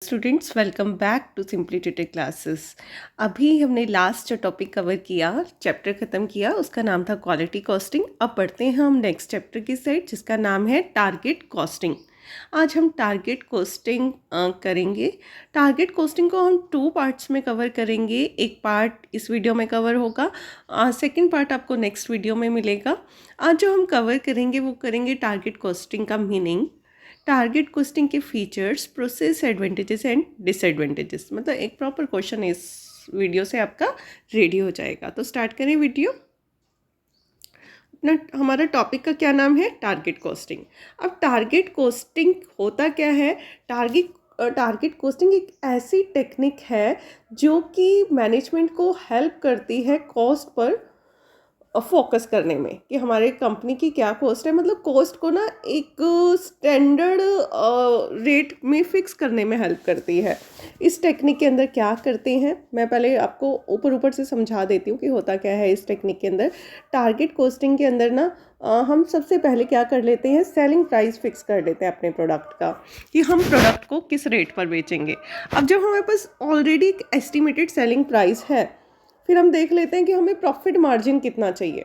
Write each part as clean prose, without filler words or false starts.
Students welcome back to simply tutor classes. अभी हमने last जो टॉपिक कवर किया, चैप्टर ख़त्म किया, उसका नाम था क्वालिटी कॉस्टिंग। अब पढ़ते हैं हम नेक्स्ट चैप्टर की साइड जिसका नाम है टारगेट कॉस्टिंग। आज हम टारगेट कॉस्टिंग करेंगे। टारगेट कॉस्टिंग को हम 2 पार्ट्स में कवर करेंगे। एक पार्ट इस वीडियो में कवर होगा, सेकंड पार्ट आपको नेक्स्ट वीडियो में मिलेगा। आज जो हम कवर करेंगे वो करेंगे टारगेट कॉस्टिंग का मीनिंग, टारगेट कॉस्टिंग के features, process, advantages and disadvantages. मतलब एक प्रॉपर क्वेश्चन इस वीडियो से आपका रेडी हो जाएगा। तो स्टार्ट करें वीडियो। अपना हमारा टॉपिक का क्या नाम है? Target costing. अब टारगेट कॉस्टिंग होता क्या है? टारगेट कॉस्टिंग एक ऐसी टेक्निक है जो कि मैनेजमेंट को हेल्प करती है कॉस्ट पर फोकस करने में, कि हमारे कंपनी की क्या कॉस्ट है। मतलब कॉस्ट को ना एक स्टैंडर्ड रेट में फिक्स करने में हेल्प करती है। इस टेक्निक के अंदर क्या करते हैं, मैं पहले आपको ऊपर ऊपर से समझा देती हूँ कि होता क्या है इस टेक्निक के अंदर। टारगेट कॉस्टिंग के अंदर ना हम सबसे पहले क्या कर लेते हैं, सेलिंग प्राइस फिक्स कर लेते हैं अपने प्रोडक्ट का, कि हम प्रोडक्ट को किस रेट पर बेचेंगे। अब जब हमारे पास ऑलरेडी एक एस्टिमेटेड सेलिंग प्राइस है, फिर हम देख लेते हैं कि हमें प्रॉफिट मार्जिन कितना चाहिए।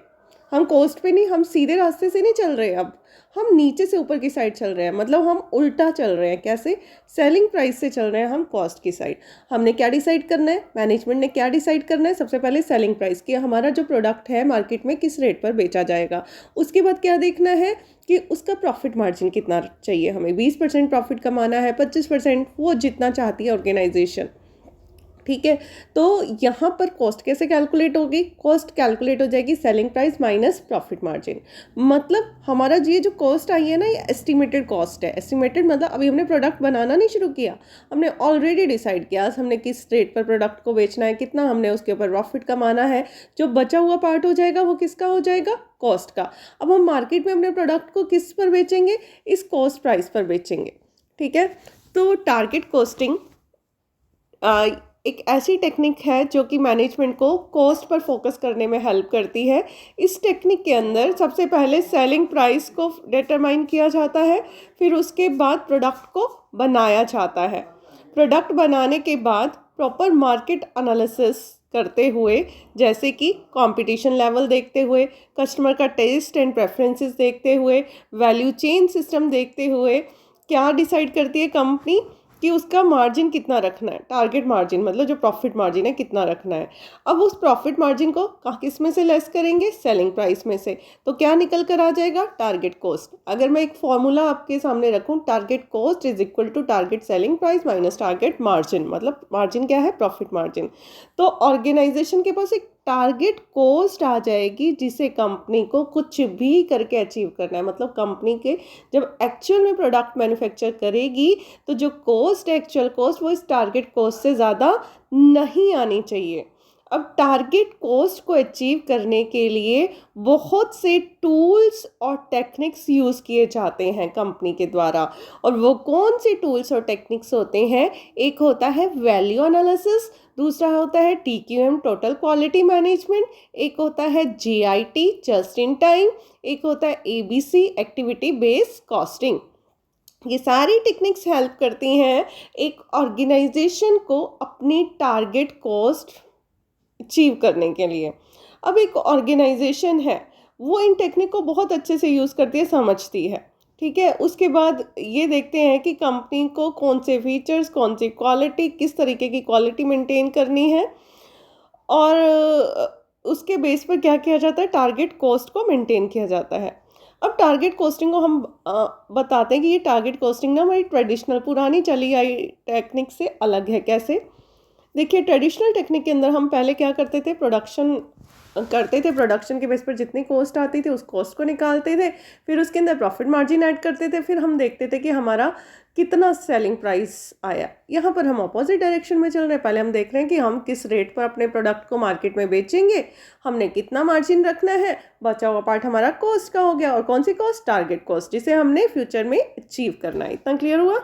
हम कॉस्ट पे नहीं, हम सीधे रास्ते से नहीं चल रहे, अब हम नीचे से ऊपर की साइड चल रहे हैं। मतलब हम उल्टा चल रहे हैं। कैसे? सेलिंग प्राइस से चल रहे हैं हम कॉस्ट की साइड। हमने क्या डिसाइड करना है, मैनेजमेंट ने क्या डिसाइड करना है? सबसे पहले सेलिंग प्राइस, कि हमारा जो प्रोडक्ट है मार्केट में किस रेट पर बेचा जाएगा। उसके बाद क्या देखना है कि उसका प्रॉफिट मार्जिन कितना चाहिए। हमें 20% प्रॉफिट कमाना है, 25%, वो जितना चाहती है ऑर्गेनाइजेशन। ठीक है, तो यहाँ पर कॉस्ट कैसे कैलकुलेट होगी? कॉस्ट कैलकुलेट हो जाएगी selling price minus profit margin. मतलब हमारा ये जो कॉस्ट आई है ना, ये एस्टिमेटेड कॉस्ट है। एस्टिमेटेड मतलब अभी हमने प्रोडक्ट बनाना नहीं शुरू किया, हमने ऑलरेडी डिसाइड किया हमने किस रेट पर प्रोडक्ट को बेचना है, कितना हमने उसके ऊपर प्रॉफिट कमाना है। जो बचा हुआ पार्ट हो जाएगा वो किसका हो जाएगा? कॉस्ट का। अब हम मार्केट में अपने प्रोडक्ट को किस पर बेचेंगे? इस कॉस्ट प्राइस पर बेचेंगे। ठीक है, तो टारगेट कॉस्टिंग एक ऐसी टेक्निक है जो कि मैनेजमेंट को कॉस्ट पर फोकस करने में हेल्प करती है। इस टेक्निक के अंदर सबसे पहले सेलिंग प्राइस को डिटरमाइन किया जाता है, फिर उसके बाद प्रोडक्ट को बनाया जाता है। प्रोडक्ट बनाने के बाद प्रॉपर मार्केट एनालिसिस करते हुए, जैसे कि कंपटीशन लेवल देखते हुए, कस्टमर का टेस्ट एंड प्रेफरेंसेस देखते हुए, वैल्यू चेन सिस्टम देखते हुए, क्या डिसाइड करती है कंपनी कि उसका मार्जिन कितना रखना है। टारगेट मार्जिन मतलब जो प्रॉफिट मार्जिन है कितना रखना है। अब उस प्रॉफिट मार्जिन को किस में से लेस करेंगे? सेलिंग प्राइस में से। तो क्या निकल कर आ जाएगा? Target cost. अगर मैं एक फॉर्मूला आपके सामने रखूं, target cost is equal to target selling price minus target margin. मतलब मार्जिन क्या है? Profit margin. तो ऑर्गेनाइजेशन के पास एक टारगेट कॉस्ट आ जाएगी जिसे कंपनी को कुछ भी करके अचीव करना है। मतलब कंपनी के जब एक्चुअल में प्रोडक्ट मैन्युफैक्चर करेगी तो जो कॉस्ट है, एक्चुअल कॉस्ट, वो इस टारगेट कॉस्ट से ज़्यादा नहीं आनी चाहिए। अब टारगेट कॉस्ट को अचीव करने के लिए बहुत से टूल्स और टेक्निक्स यूज़ किए जाते हैं कंपनी के द्वारा। और वो कौन से टूल्स और टेक्निक्स होते हैं? एक होता है वैल्यू एनालिसिस, दूसरा होता है TQM टोटल क्वालिटी मैनेजमेंट, एक होता है JIT जस्ट इन टाइम, एक होता है ABC एक्टिविटी बेस्ड कॉस्टिंग। ये सारी टेक्निक्स हेल्प करती हैं एक ऑर्गेनाइजेशन को अपनी टारगेट कॉस्ट अचीव करने के लिए। अब एक ऑर्गेनाइजेशन है, वो इन टेक्निक को बहुत अच्छे से यूज़ करती है, समझती है। ठीक है, उसके बाद ये देखते हैं कि कंपनी को कौन से फीचर्स, कौन सी क्वालिटी, किस तरीके की क्वालिटी मेंटेन करनी है, और उसके बेस पर क्या किया जाता है? टारगेट कॉस्ट को मेंटेन किया जाता है। अब टारगेट कॉस्टिंग को हम बताते हैं कि ये टारगेट कॉस्टिंग ना हमारी ट्रेडिशनल पुरानी चली आई टेक्निक से अलग है। कैसे? देखिए, ट्रेडिशनल टेक्निक के अंदर हम पहले क्या करते थे? प्रोडक्शन के बेस पर जितनी कॉस्ट आती थी उस कॉस्ट को निकालते थे, फिर उसके अंदर प्रॉफिट मार्जिन ऐड करते थे, फिर हम देखते थे कि हमारा कितना सेलिंग प्राइस आया। यहाँ पर हम अपोजिट डायरेक्शन में चल रहे हैं। पहले हम देख रहे हैं कि हम किस रेट पर अपने प्रोडक्ट को मार्केट में बेचेंगे, हमने कितना मार्जिन रखना है, बचा हुआ पार्ट हमारा कॉस्ट का हो गया। और कौन सी कॉस्ट? टारगेट कॉस्ट, जिसे हमने फ्यूचर में अचीव करना है। इतना क्लियर हुआ?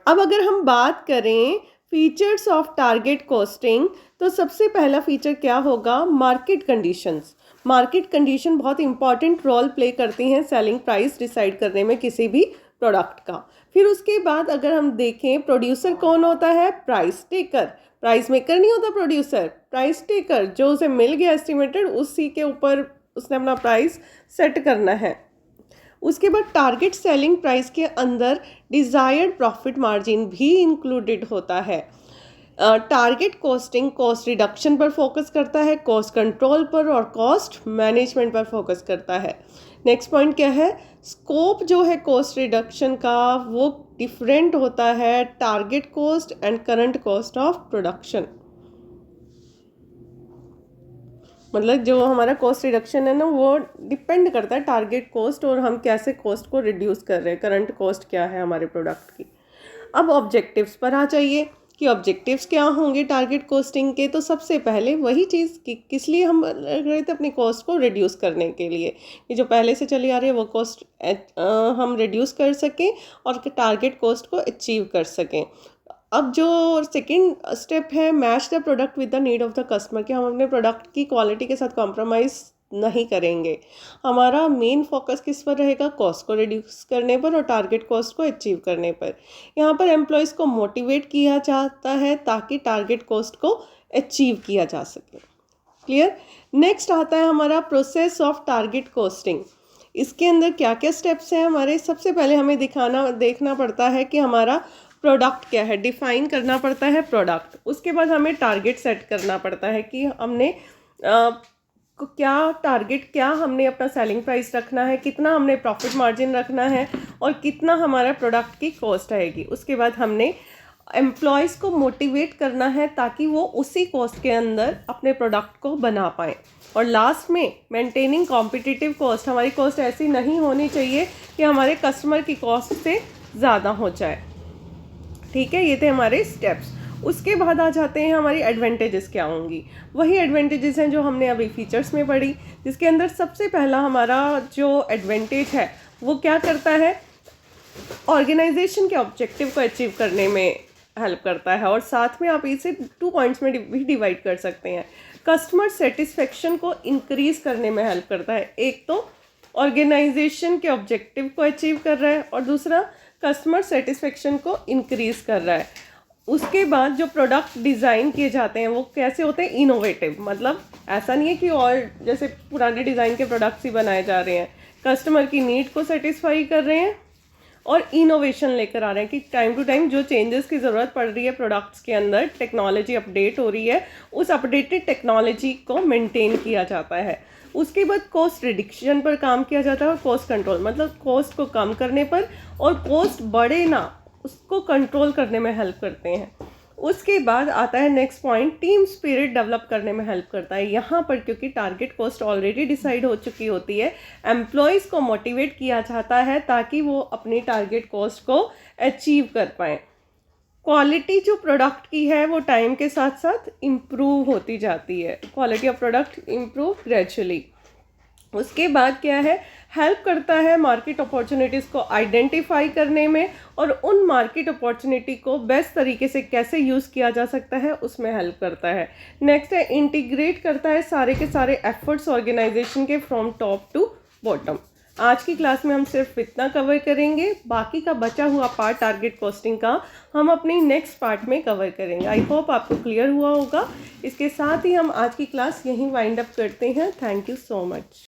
अब अगर हम बात करें फीचर्स ऑफ टारगेट कॉस्टिंग, तो सबसे पहला फीचर क्या होगा? Market conditions. मार्केट कंडीशन बहुत इंपॉर्टेंट रोल प्ले करती हैं सेलिंग प्राइस डिसाइड करने में किसी भी प्रोडक्ट का। फिर उसके बाद अगर हम देखें प्रोड्यूसर कौन होता है, प्राइस टेकर। प्राइस मेकर नहीं होता प्रोड्यूसर, प्राइस टेकर, जो उसे मिल गया एस्टिमेटेड उसी के ऊपर उसने अपना प्राइस सेट करना है। उसके बाद टारगेट सेलिंग प्राइस के अंदर डिज़ायर्ड प्रॉफिट मार्जिन भी इंक्लूडेड होता है। टारगेट कॉस्टिंग कॉस्ट रिडक्शन पर फोकस करता है, कॉस्ट कंट्रोल पर और कॉस्ट मैनेजमेंट पर फोकस करता है। नेक्स्ट पॉइंट क्या है, स्कोप जो है कॉस्ट रिडक्शन का वो डिफरेंट होता है target cost and current cost of production. मतलब जो हमारा कॉस्ट रिडक्शन है ना वो डिपेंड करता है टारगेट कॉस्ट और हम कैसे कॉस्ट को रिड्यूस कर रहे हैं, करंट कॉस्ट क्या है हमारे प्रोडक्ट की। अब ऑब्जेक्टिव्स पर आ जाइए कि ऑब्जेक्टिव्स क्या होंगे टारगेट कॉस्टिंग के। तो सबसे पहले वही चीज़ कि किस लिए हम लग रहे थे, अपनी कॉस्ट को रिड्यूस करने के लिए, कि जो पहले से चली आ रही है वो कॉस्ट हम रिड्यूस कर सकें और टारगेट कॉस्ट को अचीव कर सकें। अब जो सेकंड स्टेप है, match the product with the need of the customer, कि हम अपने प्रोडक्ट की क्वालिटी के साथ कॉम्प्रोमाइज़ नहीं करेंगे। हमारा मेन फोकस किस पर रहेगा, कॉस्ट को रिड्यूस करने पर और टारगेट कॉस्ट को अचीव करने पर। यहाँ पर एम्प्लॉयज़ को मोटिवेट किया जाता है ताकि टारगेट कॉस्ट को अचीव किया जा सके। क्लियर। नेक्स्ट आता है हमारा प्रोसेस ऑफ टारगेट कॉस्टिंग। इसके अंदर क्या क्या स्टेप्स हैं हमारे। सबसे पहले हमें देखना पड़ता है कि हमारा प्रोडक्ट क्या है, डिफाइन करना पड़ता है प्रोडक्ट। उसके बाद हमें टारगेट सेट करना पड़ता है कि हमने क्या हमने अपना सेलिंग प्राइस रखना है, कितना हमने प्रॉफिट मार्जिन रखना है और कितना हमारा प्रोडक्ट की कॉस्ट आएगी। उसके बाद हमने एम्प्लॉयज़ को मोटिवेट करना है ताकि वो उसी कॉस्ट के अंदर अपने प्रोडक्ट को बना पाएँ। और लास्ट में मेंटेनिंग कॉम्पिटिटिव कॉस्ट, हमारी कॉस्ट ऐसी नहीं होनी चाहिए कि हमारे कस्टमर की कॉस्ट से ज़्यादा हो जाए। ठीक है, ये थे हमारे स्टेप्स। उसके बाद आ जाते हैं हमारी एडवांटेजेस क्या होंगी। वही एडवांटेजेस हैं जो हमने अभी फीचर्स में पढ़ी, जिसके अंदर सबसे पहला हमारा जो एडवांटेज है वो क्या करता है, ऑर्गेनाइजेशन के ऑब्जेक्टिव को अचीव करने में हेल्प करता है। और साथ में आप इसे 2 पॉइंट्स में भी डिवाइड कर सकते हैं। कस्टमर सेटिस्फेक्शन को इंक्रीज करने में हेल्प करता है। एक तो ऑर्गेनाइजेशन के ऑब्जेक्टिव को अचीव कर रहा है और दूसरा कस्टमर सेटिस्फेक्शन को इंक्रीज कर रहा है। उसके बाद जो प्रोडक्ट डिज़ाइन किए जाते हैं वो कैसे होते हैं, इनोवेटिव। मतलब ऐसा नहीं है कि और जैसे पुराने डिज़ाइन के प्रोडक्ट्स ही बनाए जा रहे हैं, कस्टमर की नीड को सेटिस्फाई कर रहे हैं और इनोवेशन लेकर आ रहे हैं कि टाइम टू टाइम जो चेंजेस की ज़रूरत पड़ रही है प्रोडक्ट्स के अंदर, टेक्नोलॉजी अपडेट हो रही है, उस अपडेटेड टेक्नोलॉजी को मेंटेन किया जाता है। उसके बाद कॉस्ट रिडक्शन पर काम किया जाता है और कॉस्ट कंट्रोल, मतलब कॉस्ट को कम करने पर और कॉस्ट बढ़े ना उसको कंट्रोल करने में हेल्प करते हैं। उसके बाद आता है next point, team spirit develop करने में हेल्प करता है। यहाँ पर क्योंकि टारगेट कॉस्ट ऑलरेडी डिसाइड हो चुकी होती है, एम्प्लॉयज़ को मोटिवेट किया जाता है ताकि वो अपनी टारगेट कॉस्ट को अचीव कर पाएँ। क्वालिटी जो प्रोडक्ट की है वो टाइम के साथ साथ इम्प्रूव होती जाती है, quality of product improve gradually. उसके बाद क्या है, हेल्प करता है मार्केट अपॉर्चुनिटीज़ को आइडेंटिफाई करने में और उन मार्केट अपॉर्चुनिटी को बेस्ट तरीके से कैसे यूज़ किया जा सकता है उसमें हेल्प करता है। नेक्स्ट है इंटीग्रेट करता है सारे के सारे एफर्ट्स ऑर्गेनाइजेशन के फ्रॉम टॉप टू बॉटम। आज की क्लास में हम सिर्फ इतना कवर करेंगे, बाकी का बचा हुआ पार्ट टारगेट कॉस्टिंग का हम अपनी नेक्स्ट पार्ट में कवर करेंगे। आई होप आपको क्लियर हुआ होगा। इसके साथ ही हम आज की क्लास यहीं वाइंड अप करते हैं। Thank you so much.